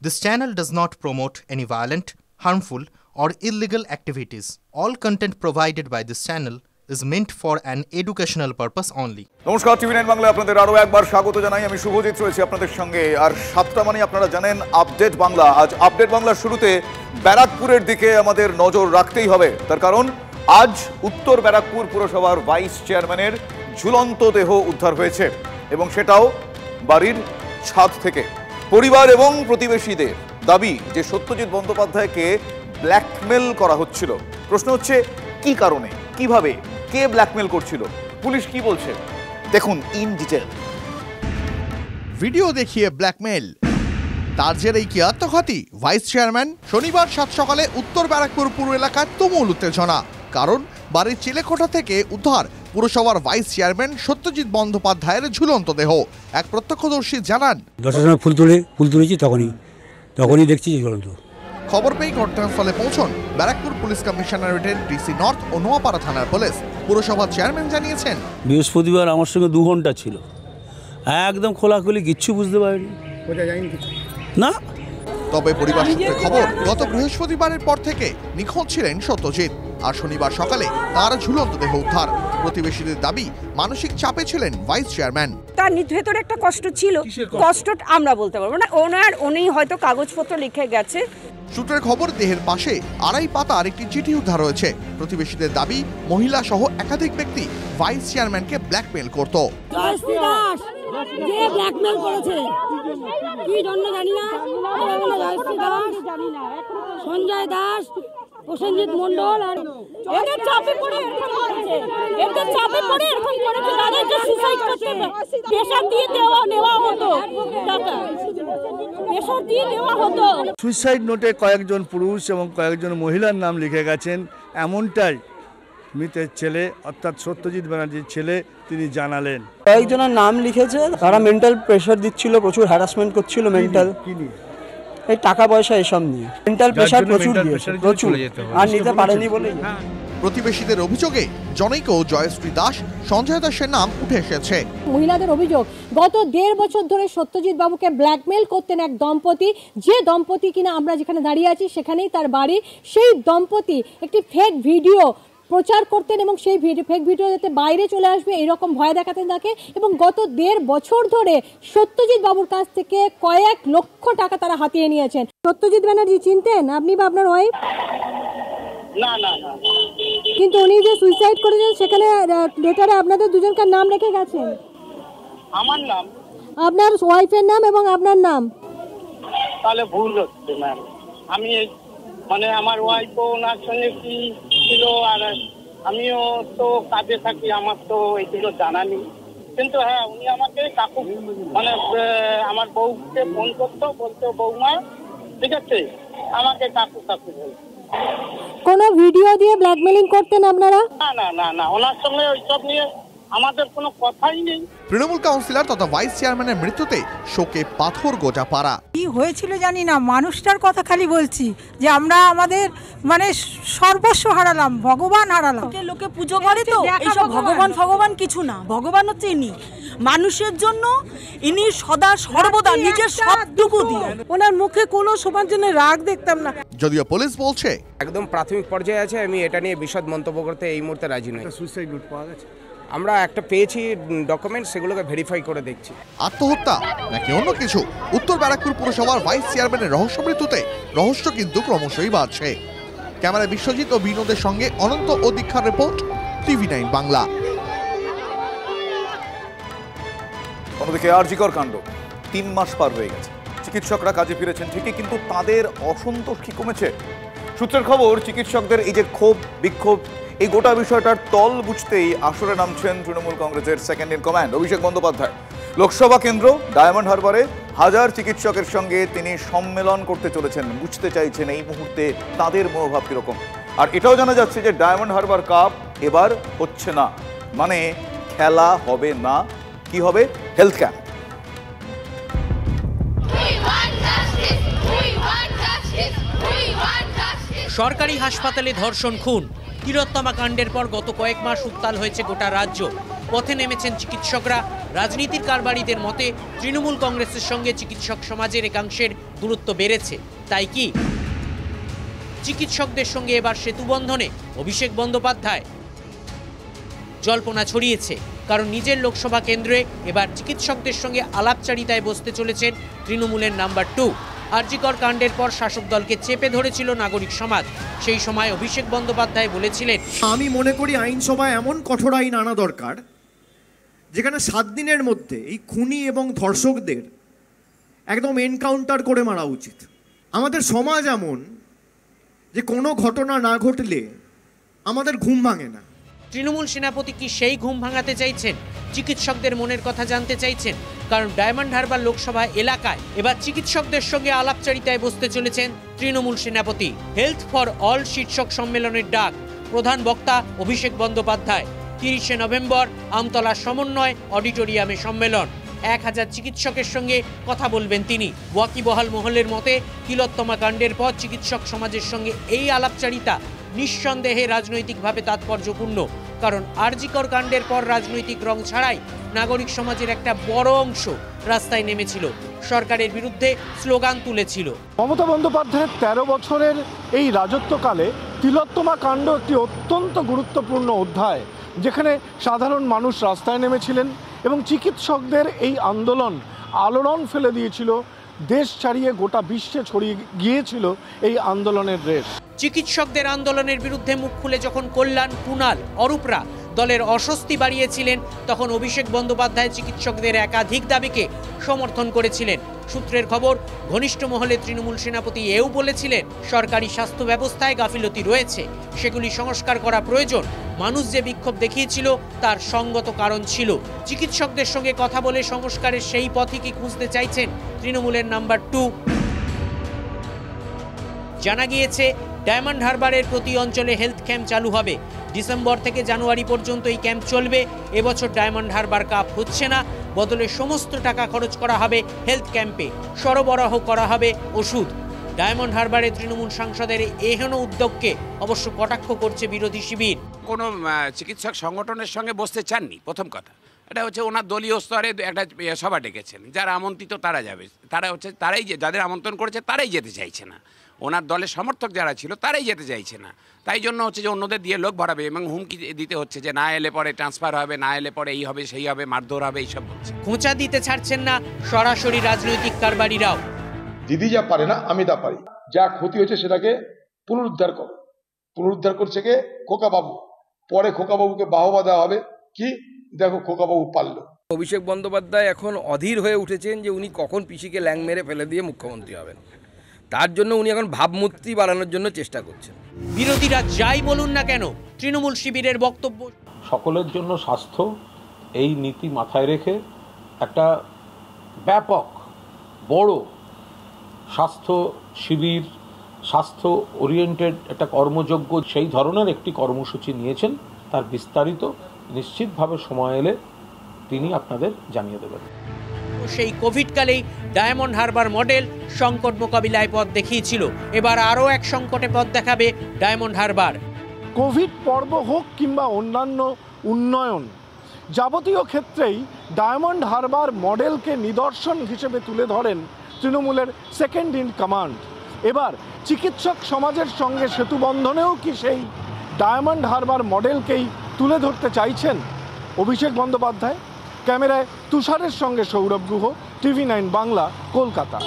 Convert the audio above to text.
This channel does not promote any violent, harmful, or illegal activities. All content provided by this channel is meant for an educational purpose only. নমস্কার, টিভি9 বাংলায় আপনাদের আরো একবার স্বাগত জানাই। আমি শুভজিৎ রয়েছি আপনাদের সঙ্গে। আর 7টা মানে আপনারা জানেন আপডেট বাংলা। আজ আপডেট বাংলার শুরুতে ব্যারাকপুরের দিকে আমাদের নজর রাখতেই হবে। তার কারণ আজ উত্তর ব্যারাকপুর পুরসভার ভাইস চেয়ারম্যানের ঝুলন্ত দেহ উদ্ধার হয়েছে এবং সেটাও বাড়ির ছাদ থেকে। পরিবার এবং প্রতিবেশীদের দাবি যে সত্যজিৎ বন্দ্যোপাধ্যায়কে ব্ল্যাকমেল করা হচ্ছিল। প্রশ্ন হচ্ছে কি কারণে, কিভাবে, কে ব্ল্যাকমেল করছিল, পুলিশ কি বলছে দেখুন ইন ডিটেল। ভিডিও দেখিয়ে ব্ল্যাকমেল, তার জেরেই কি আত্মঘাতী ভাইস চেয়ারম্যান? শনিবার 7 সকালে উত্তর ব্যারাকপুর পুর এলাকায় তুমুল উত্তেজনা। কারণ বাড়ির চিলেকোঠা থেকে উদ্ধার পুরসভার ভাইস চেয়ারম্যান সত্যজিৎ বন্দ্যোপাধ্যায়ের ঝুলন্ত দেহ। এক প্রত্যক্ষদর্শী জানান, 10টার সময় ফুল তুলেছি, তখনই দেখছি ঝুলন্ত। খবর পেয়ে ঘটনাস্থলে পৌঁছন ব্যারাকপুর পুলিশ কমিশনারেটের ডিসি নর্থ ও নোয়াপাড়া থানার পুলিশ। পুরসভার চেয়ারম্যান জানিয়েছেন, বৃহস্পতিবার আমার সঙ্গে 2 ঘন্টা ছিল, একদম খোলাখুলি, কিচ্ছু বুঝতে পারিনি, বোঝা যায়নি কিছু না। তবে পরিবার সূত্রে খবর, গত বৃহস্পতিবারের পর থেকে নিখোঁজ ছিলেন সত্যজিৎ। আর শনিবার সকালে তার ঝুলন্ত দেহ উদ্ধার। প্রতিবেশীদের দাবি, মানসিক চাপে ছিলেন ভাইস চেয়ারম্যান। তার ভেতরে একটা কষ্ট ছিল, কষ্ট আমরা বলতে পারবো না, উনি হয়তো কাগজপত্র লিখে গেছে। সূত্রের খবর, দেহের পাশে 2.5 পাতার একটি চিঠি উদ্ধার হয়েছে। প্রতিবেশীদের দাবি, মহিলা সহ একাধিক ব্যক্তি ভাইস চেয়ারম্যানকে ব্ল্যাকমেল করত। সঞ্জয় দাস, প্রসেনজিৎ মন্ডল আর এদের চাপে পড়ে এরকম করেছে। তাদেরকে সুসাইড করতে প্রেশার দিয়ে নেওয়া হতো, টাকা প্রেশার দিয়ে নেওয়া হতো। সুইসাইড নোটে কয়েকজন পুরুষ এবং কয়েকজন মহিলার নাম লিখে গেছেন, এমনটাই মৃতের ছেলে অর্থাৎ সত্যজিৎ ব্যানার্জির ছেলে তিনি জানালেন। কয়েকজনের নাম লিখেছে, তারা মেন্টাল প্রেশার দিচ্ছিল, প্রচুর হ্যারাসমেন্ট করছিল মেন্টাল, এই টাকা পয়সা এসব নিয়ে মেন্টাল প্রেশার প্রচুর আর নিতে পারেনি বলেই। প্রতিবেশীদের অভিযোগে জনৈক জয়শ্রী দাস, সঞ্জয় দাসের নাম উঠে এসেছে। মহিলাদের অভিযোগ, গত 1.5 বছর ধরে সত্যজিৎ বাবুকে ব্ল্যাকমেল করতেন এক দম্পতি, যে দম্পতি কিনা আমরা যেখানে দাঁড়িয়ে আছি সেখানেই তার বাড়ি। সেই দম্পতি একটি ফেক ভিডিও প্রচার করতেন এবং সেই ফেক ভিডিও যাতে বাইরে চলে আসবে এরকম ভয় দেখাতেন তাকে। এবং গত 1.5 বছর ধরে সত্যজিৎ বাবুর কাছ থেকে কয়েক লক্ষ টাকা তারা হাতিয়ে নিয়েছেন। সত্যজিৎ ব্যানার্জি চিনতেন আপনি বা আপনার ওয়াইফ? না না না, কিন্তু উনি যে সুইসাইড করেছেন সেখানে লেটারে আপনাদের দুজনকার নাম রেখে গেছেন। আমার নাম, আপনার ওয়াইফের নাম এবং আপনার নাম। তাহলে ভুল হচ্ছে ম্যাম। আমি মানে আমার ওয়াইফও ওনার সঙ্গে কি ছিল, আর আমিও তো কাজে থাকি, আমার তো এগুলো জানা নেই। কিন্তু হ্যাঁ, উনি আমাকে কাকু মানে আমার বউকে ফোন করতো, বলতো বৌমা, ঠিক আছে, আমাকে কাকু কাকু বলতো। কোন ভিডিও দিয়ে ব্ল্যাকমেলিং করতেন আপনারা? না না না না, ওনার সঙ্গে ওইসব নিয়ে আমাদের কোনো কথাই নেই। তৃণমূল কাউন্সিলর তথা ভাইস চেয়ারম্যানের মৃত্যুতে শোকে পাথর গোজা পাড়া। কি হয়েছিল জানি না, মানুষটার কথা খালি বলছি যে আমরা আমাদের মানে সর্বস্ব হারালাম, ভগবান হারালাম। লোকে পুজো করে তো এইসব ভগবান কিছু না, ভগবান হচ্ছে ইনি, মানুষের জন্য ইনি সদা সর্বদা নিজের সবটুকু দিয়ে। ওনার মুখে কোনো সময়ের জন্য রাগ দেখতাম না। যদিও পুলিশ বলছে একদম প্রাথমিক পর্যায়ে আছে, আমি এটা নিয়ে বিশদ মন্তব্য করতে এই মুহূর্তে রাজি নই। সুইসাইড নোট পাওয়া গেছে, আমরা একটা পেয়েছি ডকুমেন্ট, সেগুলোকে ভেরিফাই করে দেখছি। আত্মহত্যা নাকি অন্য কিছু, উত্তর ব্যারাকপুর পুরসভার ভাইস চেয়ারম্যানের রহস্য মৃত্যুতে রহস্য কিন্তু ক্রমশই বাড়ছে। ক্যামেরায় বিশ্বজিৎ ও বিনোদের সঙ্গে অনন্ত ও দীক্ষার রিপোর্ট, টিভি9 বাংলা। অন্যদিকে আরজিকর কাণ্ড 3 মাস পার হয়ে গেছে, চিকিৎসকরা কাজে ফিরেছেন ঠিকই, কিন্তু তাদের অসন্তোষ কি কমেছে? সূত্রের খবর, চিকিৎসকদের এই যে ক্ষোভ বিক্ষোভ, এই গোটা বিষয়টার তল বুঝতেই আসরে নামছেন তৃণমূল কংগ্রেসের second in command Abhishek Bandyopadhyay. Lok Sabha কেন্দ্র ডায়মন্ড হারবারে হাজার চিকিৎসকের সঙ্গে তিনি সম্মেলন করতে চলেছেন। বুঝতে চাইছেন এই মুহূর্তে তাদের মনোভাব কিরকম। আর এটাও জানা যাচ্ছে যে ডায়মন্ড হারবার কাপ এবার হচ্ছে না, মানে খেলা হবে না। কি হবে? Health camp. সরকারি হাসপাতালে ধর্ষণ খুন, তিলোত্তমা কাণ্ডের পর গত কয়েক মাস উত্তাল হয়েছে গোটা রাজ্য। পথে নেমেছেন চিকিৎসকরা। রাজনীতির কারবারিদের মতে তৃণমূল কংগ্রেসের সঙ্গে চিকিৎসক সমাজের একাংশের দূরত্ব বেড়েছে। তাই কি চিকিৎসকদের সঙ্গে এবার সেতুবন্ধনে অভিষেক বন্দ্যোপাধ্যায়? জল্পনা ছড়িয়েছে, কারণ নিজের লোকসভা কেন্দ্রে এবার চিকিৎসকদের সঙ্গে আলাপচারিতায় বসতে চলেছেন তৃণমূলের নাম্বার 2। আরজিকর কাণ্ডের পর শাসক দলকে চেপে ধরেছিল নাগরিক সমাজ। সেই সময় অভিষেক বন্দ্যোপাধ্যায় বলেছিলেন, আমি মনে করি আইনসভায় এমন কঠোর আইন আনা দরকার যেখানে 7 দিনের মধ্যে এই খুনি এবং ধর্ষকদের একদম এনকাউন্টার করে মারা উচিত। আমাদের সমাজ এমন যে কোনো ঘটনা না ঘটলে আমাদের ঘুম ভাঙে না। তৃণমূল সেনাপতি কি সেই ঘুম ভাঙাতে চাইছেন? চিকিৎসকদের মনের কথা জানতে চাইছেন? কারণ ডায়মন্ড হারবার লোকসভা এলাকায় এবার চিকিৎসকদের সঙ্গে আলাপচারিতায় বসতে চলেছেন তৃণমূল সেনাপতি। হেলথ ফর অল শীর্ষক সম্মেলনের ডাক, প্রধান বক্তা অভিষেক বন্দ্যোপাধ্যায়। 30শে নভেম্বর আমতলা সমন্বয় অডিটোরিয়ামে সম্মেলন। 1000 চিকিৎসকের সঙ্গে কথা বলবেন তিনি। ওয়াকিবহাল মহলের মতে তিলোত্তমা কাণ্ডের পর চিকিৎসক সমাজের সঙ্গে এই আলাপচারিতা নিঃসন্দেহে রাজনৈতিকভাবে তাৎপর্যপূর্ণ। কারণ আরজিকর কাণ্ডের পর রাজনৈতিক রং ছাড়াই নাগরিক সমাজের একটা বড় অংশ রাস্তায় নেমেছিল, সরকারের বিরুদ্ধে স্লোগান তুলেছিল। মমতা বন্দ্যোপাধ্যায়ের 13 বছরের এই রাজত্বকালে তিলোত্তমা কাণ্ড একটি অত্যন্ত গুরুত্বপূর্ণ অধ্যায়, যেখানে সাধারণ মানুষ রাস্তায় নেমেছিলেন এবং চিকিৎসকদের এই আন্দোলন আলোড়ন ফেলে দিয়েছিল। দেশ ছাড়িয়ে গোটা বিশ্বে ছড়িয়ে গিয়েছিল এই আন্দোলনের রেশ। চিকিৎসকদের আন্দোলনের বিরুদ্ধে মুখ খুলে যখন কল্যাণ, কুণাল, অরূপরা দলের অস্বস্তি বাড়িয়েছিলেন, তখন অভিষেক বন্দ্যোপাধ্যায় চিকিৎসকদের একাধিক দাবিকে সমর্থন করেছিলেন। সূত্রের খবর, ঘনিষ্ঠ মহলে তৃণমূল সেনাপতি এও বলেছিলেন, সরকারি স্বাস্থ্য ব্যবস্থায় গাফিলতি রয়েছে, সেগুলি সংস্কার করা প্রয়োজন। মানুষ যে বিক্ষোভ দেখিয়েছিল তার সঙ্গত কারণ ছিল। চিকিৎসকদের সঙ্গে কথা বলে সংস্কারের সেই পথই কি খুঁজতে চাইছেন তৃণমূলের নাম্বার 2? জানা গিয়েছে ডায়মন্ড হারবারের প্রতি অঞ্চলে হেলথ ক্যাম্প চালু হবে। ডিসেম্বর থেকে জানুয়ারি পর্যন্ত এই ক্যাম্প চলবে। এবছর ডায়মন্ড হারবার কাপ হচ্ছে না, বদলে সমস্ত টাকা খরচ করা হবে হেলথ ক্যাম্পে। সরবরাহ করা হবে ওষুধ। ডায়মন্ড হারবারে তৃণমূল সাংসদের এহেন উদ্যোগকে অবশ্য কটাক্ষ করছে বিরোধী শিবির। কোনো চিকিৎসক সংগঠনের সঙ্গে বসতে চাননি, প্রথম কথা। এটা হচ্ছে ওনার দলীয় স্তরে একটা সভা ডেকেছেন, যারা আমন্ত্রিত তারা যাবে। তারাই যাদের আমন্ত্রণ করেছে তারাই যেতে চাইছে না। ওনার দলের সমর্থক যারা ছিল তারাই যেতে চাইছে না। তাই জন্য হচ্ছে যে অন্যদের দিয়ে লোক ভরাবে এবং হুমকি দিতে হচ্ছে যে না এলে পরে ট্রান্সফার হবে, না এলে পরে এই হবে সেই হবে, মারধর হবে, এইসব বলছে। খোঁচা দিতে ছাড়ছেন না সরাসরি রাজনৈতিক কারবারিরাও। দিদি যা পারে না আমি তা পারি। যা ক্ষতি হয়েছে সেটাকে পুনরুদ্ধার করো। পুনরুদ্ধার করছে কে? খোকাবাবু। পরে খোকাবাবুকে বাহবা দেওয়া হবে কি দেখো খোকাবাবু পারলো। অভিষেক বন্দ্যোপাধ্যায় এখন অধীর হয়ে উঠেছেন যে উনি কখন পিসিকে ল্যাং মেরে ফেলে দিয়ে মুখ্যমন্ত্রী হবেন। তার জন্য উনি এখন ভাবমূর্তি বাড়ানোর জন্য চেষ্টা করছেন। বিরোধীরা যাই বলুন না কেন, তৃণমূল শিবিরের বক্তব্য, সকলের জন্য স্বাস্থ্য, এই নীতি মাথায় রেখে একটা ব্যাপক বড় স্বাস্থ্য শিবির, স্বাস্থ্য ওরিয়েন্টেড একটা কর্মযজ্ঞ, সেই ধরনের একটি কর্মসূচি নিয়েছেন। তার বিস্তারিত নিশ্চিতভাবে সময় এলে তিনি আপনাদের জানিয়ে দেবেন। সেই কোভিডকালেই ডায়মন্ড হারবার মডেল সংকট মোকাবিলায় পথ দেখিয়েছিল। এবার আরও এক সংকটে পথ দেখাবে ডায়মন্ড হারবার। কোভিড পর্ব হোক কিংবা অন্যান্য উন্নয়ন, যাবতীয় ক্ষেত্রেই ডায়মন্ড হারবার মডেলকে নিদর্শন হিসেবে তুলে ধরেন তৃণমূলের সেকেন্ড ইন কমান্ড। এবার চিকিৎসক সমাজের সঙ্গে সেতুবন্ধনেও কি সেই ডায়মন্ড হারবার মডেলকেই তুলে ধরতে চাইছেন অভিষেক বন্দ্যোপাধ্যায়? ক্যামেরায় তুষারের সঙ্গে সৌরভ গুহ, TV9 বাংলা, কলকাতা।